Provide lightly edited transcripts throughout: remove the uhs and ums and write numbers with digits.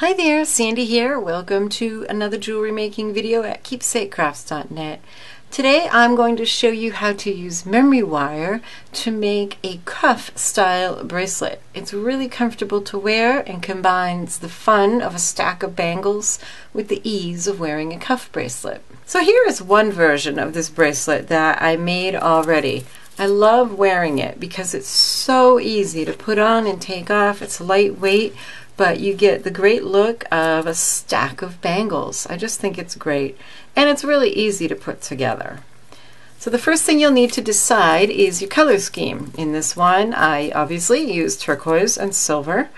Hi there, Sandy here. Welcome to another jewelry making video at keepsakecrafts.net. Today I'm going to show you how to use memory wire to make a cuff style bracelet. It's really comfortable to wear and combines the fun of a stack of bangles with the ease of wearing a cuff bracelet. So here is one version of this bracelet that I made already. I love wearing it because it's so easy to put on and take off. It's lightweight, but you get the great look of a stack of bangles. I just think it's great, and it's really easy to put together. So the first thing you'll need to decide is your color scheme. In this one, I obviously use turquoise and silver.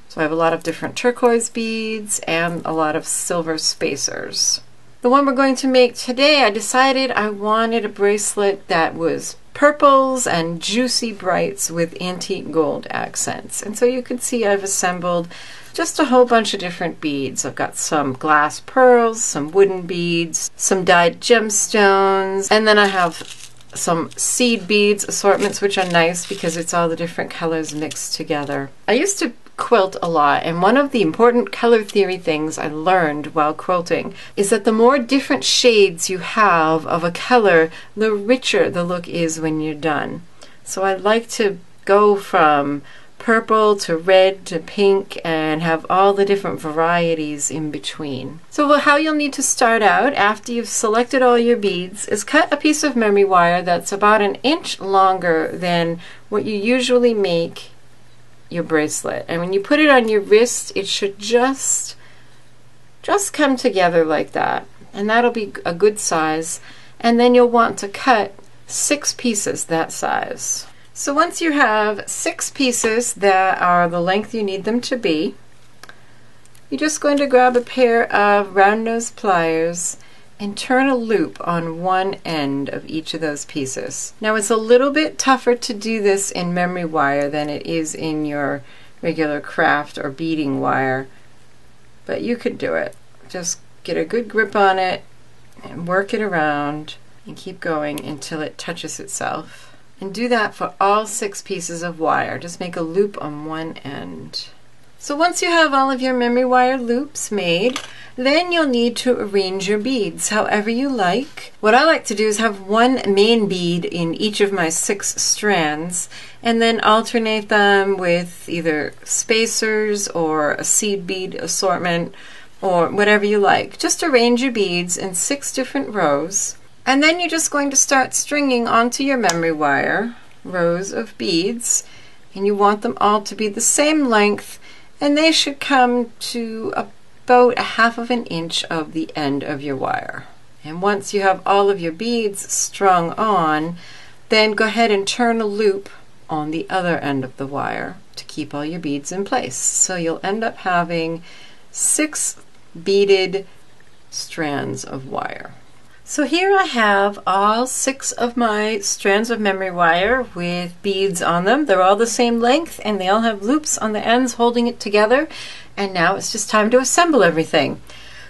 So I have a lot of different turquoise beads and a lot of silver spacers. The one we're going to make today, I decided I wanted a bracelet that was purples and juicy brights with antique gold accents. And so you can see I've assembled just a whole bunch of different beads. I've got some glass pearls, some wooden beads, some dyed gemstones, and then I have some seed beads assortments, which are nice because it's all the different colors mixed together. I used to quilt a lot, and one of the important color theory things I learned while quilting is that the more different shades you have of a color, the richer the look is when you're done. So I like to go from purple to red to pink and have all the different varieties in between. So how you'll need to start out after you've selected all your beads is cut a piece of memory wire that's about an inch longer than what you usually make your bracelet, and when you put it on your wrist, it should just come together like that, and that'll be a good size. And then you'll want to cut 6 pieces that size. So once you have 6 pieces that are the length you need them to be, you're just going to grab a pair of round nose pliers and turn a loop on one end of each of those pieces. Now it's a little bit tougher to do this in memory wire than it is in your regular craft or beading wire, but you could do it. Just get a good grip on it and work it around and keep going until it touches itself. And do that for all 6 pieces of wire. Just make a loop on one end. So once you have all of your memory wire loops made, then you'll need to arrange your beads however you like. What I like to do is have one main bead in each of my 6 strands and then alternate them with either spacers or a seed bead assortment or whatever you like. Just arrange your beads in 6 different rows, and then you're just going to start stringing onto your memory wire rows of beads, and you want them all to be the same length, and they should come to about 1/2 of an inch of the end of your wire. And once you have all of your beads strung on, then go ahead and turn a loop on the other end of the wire to keep all your beads in place. So you'll end up having 6 beaded strands of wire. So here I have all 6 of my strands of memory wire with beads on them. They're all the same length and they all have loops on the ends holding it together. And now it's just time to assemble everything.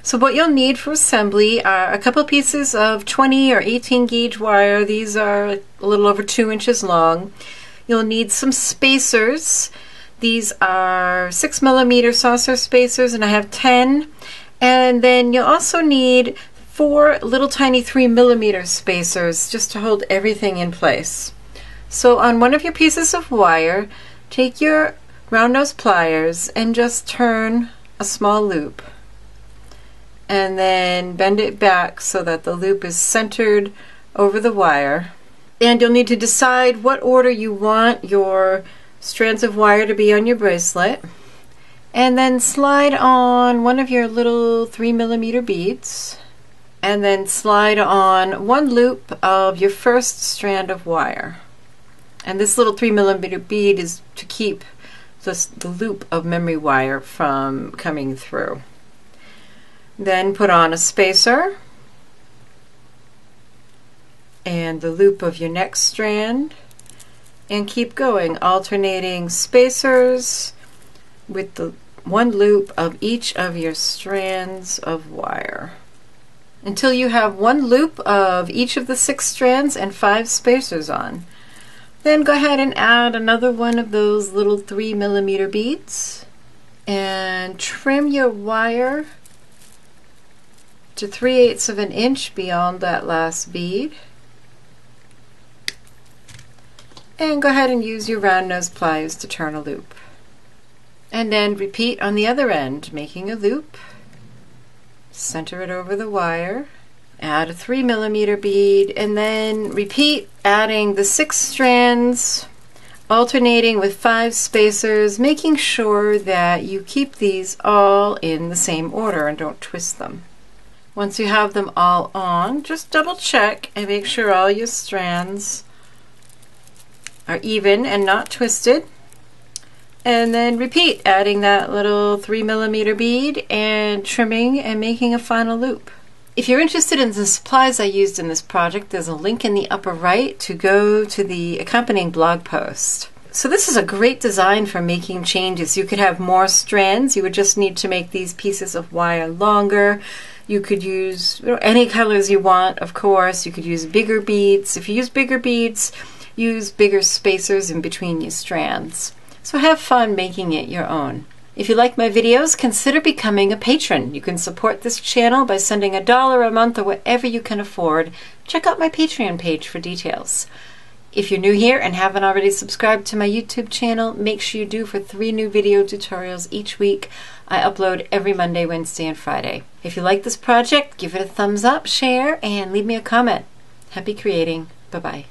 So what you'll need for assembly are a couple pieces of 20 or 18 gauge wire. These are a little over 2 inches long. You'll need some spacers. These are 6mm saucer spacers, and I have 10. And then you'll also need 4 little tiny 3mm spacers just to hold everything in place. So on one of your pieces of wire, take your round nose pliers and just turn a small loop, and then bend it back so that the loop is centered over the wire. And you'll need to decide what order you want your strands of wire to be on your bracelet, and then slide on one of your little 3mm beads, and then slide on one loop of your first strand of wire. And this little 3mm bead is to keep the loop of memory wire from coming through. Then put on a spacer and the loop of your next strand, and keep going, alternating spacers with the one loop of each of your strands of wire until you have one loop of each of the 6 strands and 5 spacers on. Then go ahead and add another one of those little 3mm beads And trim your wire to 3/8 of an inch beyond that last bead. And go ahead and use your round nose pliers to turn a loop. And then repeat on the other end, making a loop. Center it over the wire. Add a 3mm bead, and then repeat, adding the 6 strands, alternating with 5 spacers, making sure that you keep these all in the same order and don't twist them. Once you have them all on, just double check and make sure all your strands are even and not twisted. And then repeat, adding that little 3mm bead and trimming and making a final loop. If you're interested in the supplies I used in this project, there's a link in the upper right to go to the accompanying blog post. So this is a great design for making changes. You could have more strands. You would just need to make these pieces of wire longer. You could use any colors you want, of course. You could use bigger beads. If you use bigger beads, use bigger spacers in between your strands. So have fun making it your own. If you like my videos, consider becoming a patron. You can support this channel by sending $1 a month or whatever you can afford. Check out my Patreon page for details. If you're new here and haven't already subscribed to my YouTube channel, make sure you do for 3 new video tutorials each week. I upload every Monday, Wednesday, and Friday. If you like this project, give it a thumbs up, share, and leave me a comment. Happy creating. Bye-bye.